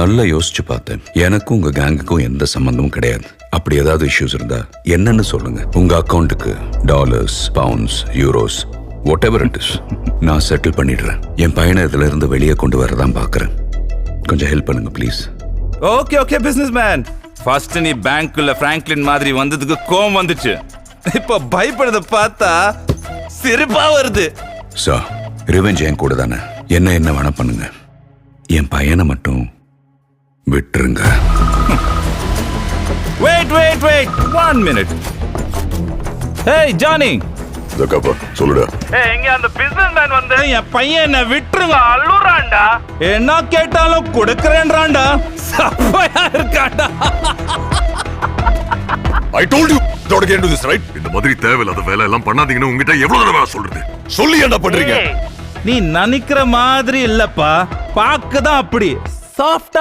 நல்லா யோசிச்சு பார்த்தேன். எனக்கும் உங்க கேங்குக்கும் எந்த சம்பந்தமும் கிடையாது. அப்படி ஏதாவது இஷ்யூஸ் இருந்தா என்னன்னு சொல்லுங்க. உங்க அக்கௌண்ட்டுக்கு dollars, pounds, euros, what ever it is நான் செட்டில் பண்ணிடுறேன். என் பையனை இதுல இருந்து வெளியே கொண்டு வரதான் பாக்குறேன். கொஞ்சம் ஹெல்ப் பண்ணுங்க please. Okay okay business man. First நீ பேங்க்குள்ள பிராங்க்லின் மாதிரி வந்ததுக்கு கோவம் வந்துச்சு. இப்போ பயப்படுறத பார்த்தா சிரிப்பா வருது. சார், ரிவெஞ்ச் என் கூட தானே. என்ன வேணா பண்ணுங்க. என் பையனை மட்டும் விட்டுருங்க. Wait 1 minute. Hey Johnny. ஜக்காப்பா சொல்லுடா. இங்க அந்த பிசினஸ் மேன் வந்து என் பையன் என்ன விட்டுருங்க அழுறான்டா. என்ன கேட்டாலும் கொடுக்கறேன்றான்டா. சப்பையா இருக்கான்டா. I told you don't get into this, right? இந்த மாதிரி தேவையில்லாத வேலை எல்லாம் பண்ணாதீங்கன்னு உங்ககிட்ட எவ்வளவு தடவை சொல்றது. சொல்லி என்ன பண்றீங்க? நீ நினைக்கிற மாதிரி இல்லப்பா. பாக்கதான் அப்படி சாஃப்டா